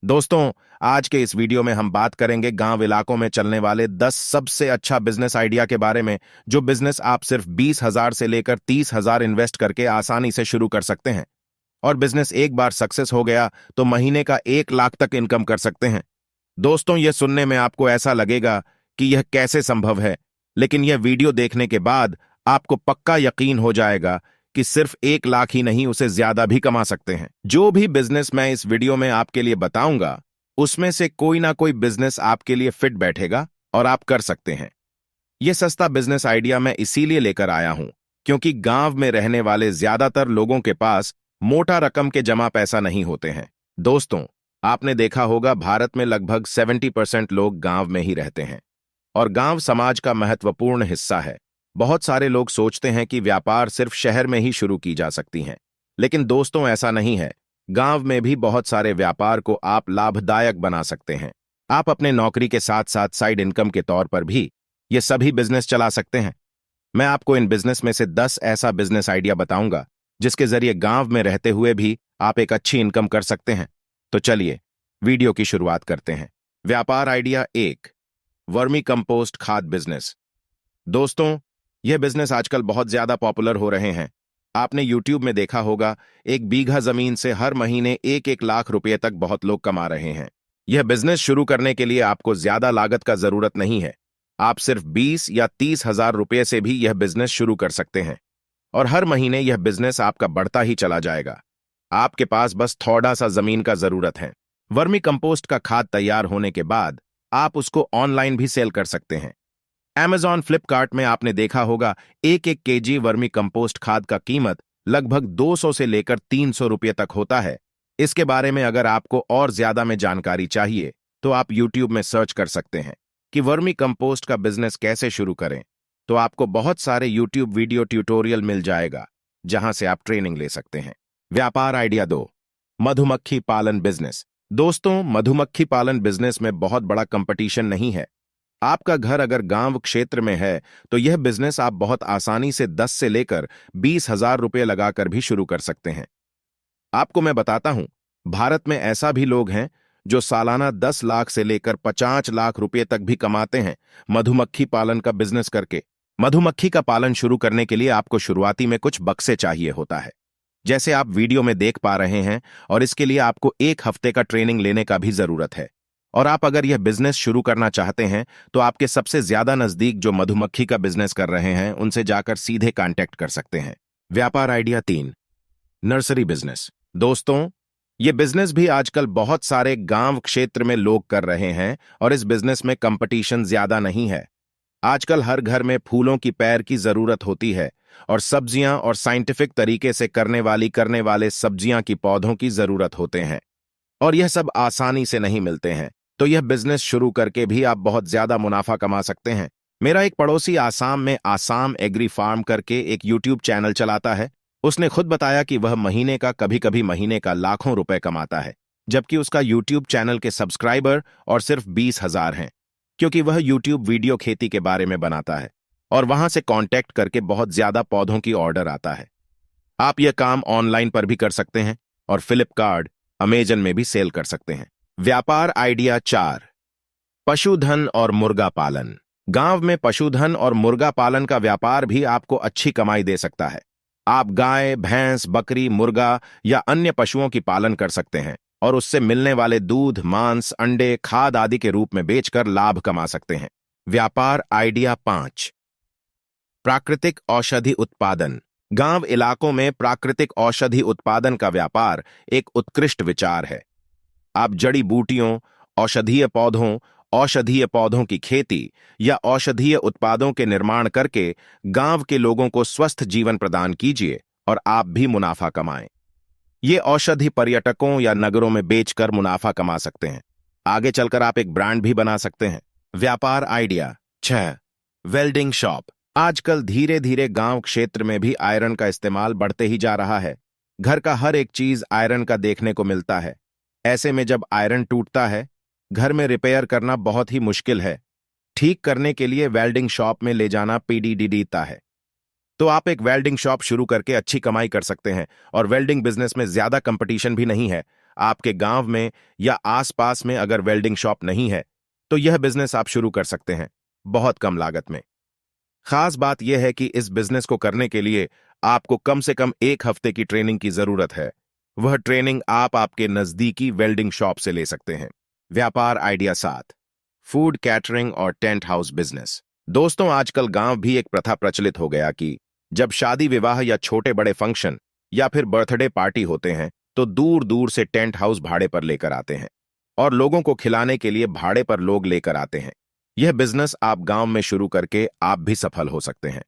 दोस्तों, आज के इस वीडियो में हम बात करेंगे गांव इलाकों में चलने वाले 10 सबसे अच्छा बिजनेस आइडिया के बारे में, जो बिजनेस आप सिर्फ 20,000 से लेकर 30,000 इन्वेस्ट करके आसानी से शुरू कर सकते हैं। और बिजनेस एक बार सक्सेस हो गया तो महीने का 1 लाख तक इनकम कर सकते हैं। दोस्तों, यह सुनने में आपको ऐसा लगेगा कि यह कैसे संभव है, लेकिन यह वीडियो देखने के बाद आपको पक्का यकीन हो जाएगा कि सिर्फ 1 लाख ही नहीं, उसे ज्यादा भी कमा सकते हैं। जो भी बिजनेस मैं इस वीडियो में आपके लिए बताऊंगा, उसमें से कोई ना कोई बिजनेस आपके लिए फिट बैठेगा और आप कर सकते हैं। यह सस्ता बिजनेस आइडिया मैं इसीलिए लेकर आया हूं क्योंकि गांव में रहने वाले ज्यादातर लोगों के पास मोटा रकम के जमा पैसा नहीं होते हैं। दोस्तों, आपने देखा होगा भारत में लगभग 70% लोग गांव में ही रहते हैं और गांव समाज का महत्वपूर्ण हिस्सा है। बहुत सारे लोग सोचते हैं कि व्यापार सिर्फ शहर में ही शुरू की जा सकती हैं, लेकिन दोस्तों ऐसा नहीं है। गांव में भी बहुत सारे व्यापार को आप लाभदायक बना सकते हैं। आप अपने नौकरी के साथ साथ साइड इनकम के तौर पर भी ये सभी बिजनेस चला सकते हैं। मैं आपको इन बिजनेस में से 10 ऐसा बिजनेस आइडिया बताऊंगा जिसके जरिए गांव में रहते हुए भी आप एक अच्छी इनकम कर सकते हैं। तो चलिए वीडियो की शुरुआत करते हैं। व्यापार आइडिया 1, वर्मी कंपोस्ट खाद बिजनेस। दोस्तों, यह बिजनेस आजकल बहुत ज्यादा पॉपुलर हो रहे हैं। आपने YouTube में देखा होगा, 1 बीघा जमीन से हर महीने 1-1 लाख रुपए तक बहुत लोग कमा रहे हैं। यह बिजनेस शुरू करने के लिए आपको ज्यादा लागत का जरूरत नहीं है। आप सिर्फ 20 या 30 हजार रुपये से भी यह बिजनेस शुरू कर सकते हैं और हर महीने यह बिजनेस आपका बढ़ता ही चला जाएगा। आपके पास बस थोड़ा सा जमीन का जरूरत है। वर्मी कंपोस्ट का खाद तैयार होने के बाद आप उसको ऑनलाइन भी सेल कर सकते हैं। Amazon, फ्लिपकार्ट में आपने देखा होगा 1-1 केजी वर्मी कंपोस्ट खाद का कीमत लगभग 200 से लेकर 300 रुपये तक होता है। इसके बारे में अगर आपको और ज्यादा में जानकारी चाहिए तो आप YouTube में सर्च कर सकते हैं कि वर्मी कंपोस्ट का बिजनेस कैसे शुरू करें। तो आपको बहुत सारे YouTube वीडियो ट्यूटोरियल मिल जाएगा जहां से आप ट्रेनिंग ले सकते हैं। व्यापार आइडिया 2, मधुमक्खी पालन बिजनेस। दोस्तों, मधुमक्खी पालन बिजनेस में बहुत बड़ा कंपटीशन नहीं है। आपका घर अगर गांव क्षेत्र में है तो यह बिजनेस आप बहुत आसानी से 10 से लेकर 20,000 रुपये लगाकर भी शुरू कर सकते हैं। आपको मैं बताता हूं, भारत में ऐसा भी लोग हैं जो सालाना 10 लाख से लेकर 50 लाख रुपये तक भी कमाते हैं मधुमक्खी पालन का बिजनेस करके। मधुमक्खी का पालन शुरू करने के लिए आपको शुरुआती में कुछ बक्से चाहिए होता है, जैसे आप वीडियो में देख पा रहे हैं, और इसके लिए आपको 1 हफ्ते का ट्रेनिंग लेने का भी जरूरत है। और आप अगर यह बिजनेस शुरू करना चाहते हैं तो आपके सबसे ज्यादा नजदीक जो मधुमक्खी का बिजनेस कर रहे हैं उनसे जाकर सीधे कांटेक्ट कर सकते हैं। व्यापार आइडिया 3, नर्सरी बिजनेस। दोस्तों, यह बिजनेस भी आजकल बहुत सारे गांव क्षेत्र में लोग कर रहे हैं और इस बिजनेस में कंपटीशन ज्यादा नहीं है। आजकल हर घर में फूलों की पैर की जरूरत होती है और सब्जियां और साइंटिफिक तरीके से करने वाले सब्जियां की पौधों की जरूरत होते हैं, और यह सब आसानी से नहीं मिलते हैं। तो यह बिजनेस शुरू करके भी आप बहुत ज्यादा मुनाफा कमा सकते हैं। मेरा एक पड़ोसी आसाम में आसाम एग्री फार्म करके एक YouTube चैनल चलाता है। उसने खुद बताया कि वह महीने का, कभी कभी महीने का लाखों रुपए कमाता है, जबकि उसका YouTube चैनल के सब्सक्राइबर और सिर्फ 20,000 हैं, क्योंकि वह YouTube वीडियो खेती के बारे में बनाता है और वहां से कांटेक्ट करके बहुत ज्यादा पौधों की ऑर्डर आता है। आप यह काम ऑनलाइन पर भी कर सकते हैं और फ्लिपकार्ट, अमेजन में भी सेल कर सकते हैं। व्यापार आइडिया 4, पशुधन और मुर्गा पालन। गांव में पशुधन और मुर्गा पालन का व्यापार भी आपको अच्छी कमाई दे सकता है। आप गाय, भैंस, बकरी, मुर्गा या अन्य पशुओं की पालन कर सकते हैं और उससे मिलने वाले दूध, मांस, अंडे, खाद आदि के रूप में बेचकर लाभ कमा सकते हैं। व्यापार आइडिया 5, प्राकृतिक औषधि उत्पादन। गांव इलाकों में प्राकृतिक औषधि उत्पादन का व्यापार एक उत्कृष्ट विचार है। आप जड़ी बूटियों, औषधीय पौधों की खेती या औषधीय उत्पादों के निर्माण करके गांव के लोगों को स्वस्थ जीवन प्रदान कीजिए और आप भी मुनाफा कमाएं। ये औषधि पर्यटकों या नगरों में बेचकर मुनाफा कमा सकते हैं। आगे चलकर आप एक ब्रांड भी बना सकते हैं। व्यापार आइडिया 6, वेल्डिंग शॉप। आजकल धीरे धीरे गांव क्षेत्र में भी आयरन का इस्तेमाल बढ़ते ही जा रहा है। घर का हर एक चीज आयरन का देखने को मिलता है। ऐसे में जब आयरन टूटता है, घर में रिपेयर करना बहुत ही मुश्किल है। ठीक करने के लिए वेल्डिंग शॉप में ले जाना पीडीडीता है। तो आप एक वेल्डिंग शॉप शुरू करके अच्छी कमाई कर सकते हैं और वेल्डिंग बिजनेस में ज्यादा कंपटीशन भी नहीं है। आपके गांव में या आसपास में अगर वेल्डिंग शॉप नहीं है तो यह बिजनेस आप शुरू कर सकते हैं बहुत कम लागत में। खास बात यह है कि इस बिजनेस को करने के लिए आपको कम से कम 1 हफ्ते की ट्रेनिंग की जरूरत है। वह ट्रेनिंग आप आपके नजदीकी वेल्डिंग शॉप से ले सकते हैं। व्यापार आइडिया 7, फूड कैटरिंग और टेंट हाउस बिजनेस। दोस्तों, आजकल गांव भी एक प्रथा प्रचलित हो गया कि जब शादी विवाह या छोटे बड़े फंक्शन या फिर बर्थडे पार्टी होते हैं तो दूर दूर से टेंट हाउस भाड़े पर लेकर आते हैं और लोगों को खिलाने के लिए भाड़े पर लोग लेकर आते हैं। यह बिजनेस आप गांव में शुरू करके आप भी सफल हो सकते हैं।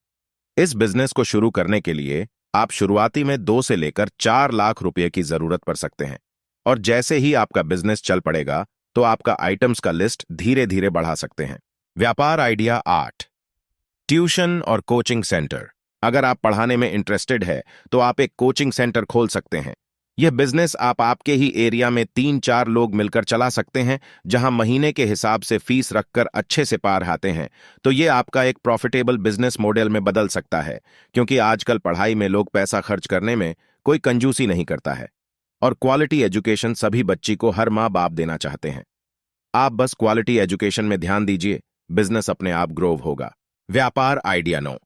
इस बिजनेस को शुरू करने के लिए आप शुरुआती में 2 से लेकर 4 लाख रुपए की जरूरत पड़ सकते हैं और जैसे ही आपका बिजनेस चल पड़ेगा तो आपका आइटम्स का लिस्ट धीरे धीरे बढ़ा सकते हैं। व्यापार आइडिया 8, ट्यूशन और कोचिंग सेंटर। अगर आप पढ़ाने में इंटरेस्टेड है तो आप एक कोचिंग सेंटर खोल सकते हैं। यह बिजनेस आप आपके ही एरिया में 3-4 लोग मिलकर चला सकते हैं, जहां महीने के हिसाब से फीस रखकर अच्छे से पार आते हैं। तो ये आपका एक प्रॉफिटेबल बिजनेस मॉडल में बदल सकता है, क्योंकि आजकल पढ़ाई में लोग पैसा खर्च करने में कोई कंजूसी नहीं करता है और क्वालिटी एजुकेशन सभी बच्ची को हर माँ बाप देना चाहते हैं। आप बस क्वालिटी एजुकेशन में ध्यान दीजिए, बिजनेस अपने आप ग्रो होगा। व्यापार आइडिया 9,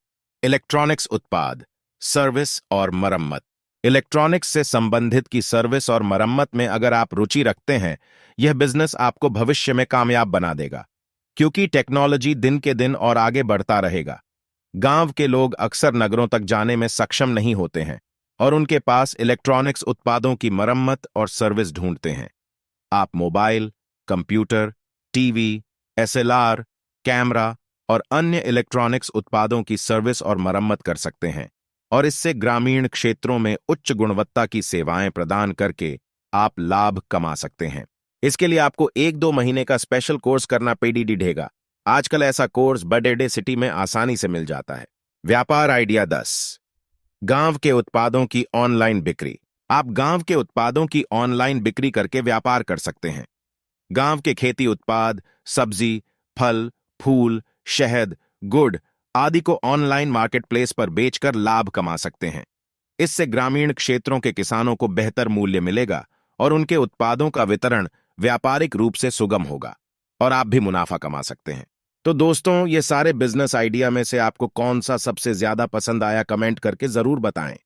इलेक्ट्रॉनिक्स उत्पाद, सर्विस और मरम्मत। इलेक्ट्रॉनिक्स से संबंधित की सर्विस और मरम्मत में अगर आप रुचि रखते हैं, यह बिजनेस आपको भविष्य में कामयाब बना देगा, क्योंकि टेक्नोलॉजी दिन के दिन और आगे बढ़ता रहेगा। गांव के लोग अक्सर नगरों तक जाने में सक्षम नहीं होते हैं और उनके पास इलेक्ट्रॉनिक्स उत्पादों की मरम्मत और सर्विस ढूंढते हैं। आप mobile, computer, TV, SLR, camera और अन्य इलेक्ट्रॉनिक्स उत्पादों की सर्विस और मरम्मत कर सकते हैं और इससे ग्रामीण क्षेत्रों में उच्च गुणवत्ता की सेवाएं प्रदान करके आप लाभ कमा सकते हैं। इसके लिए आपको 1-2 महीने का स्पेशल कोर्स करना पड़ेगा। आजकल ऐसा कोर्स बड़े सिटी में आसानी से मिल जाता है। व्यापार आइडिया 10, गांव के उत्पादों की ऑनलाइन बिक्री। आप गांव के उत्पादों की ऑनलाइन बिक्री करके व्यापार कर सकते हैं। गांव के खेती उत्पाद, सब्जी, फल, फूल, शहद, गुड़ आदि को ऑनलाइन मार्केटप्लेस पर बेचकर लाभ कमा सकते हैं। इससे ग्रामीण क्षेत्रों के किसानों को बेहतर मूल्य मिलेगा और उनके उत्पादों का वितरण व्यापारिक रूप से सुगम होगा और आप भी मुनाफा कमा सकते हैं। तो दोस्तों, ये सारे बिजनेस आइडिया में से आपको कौन सा सबसे ज्यादा पसंद आया, कमेंट करके जरूर बताएं।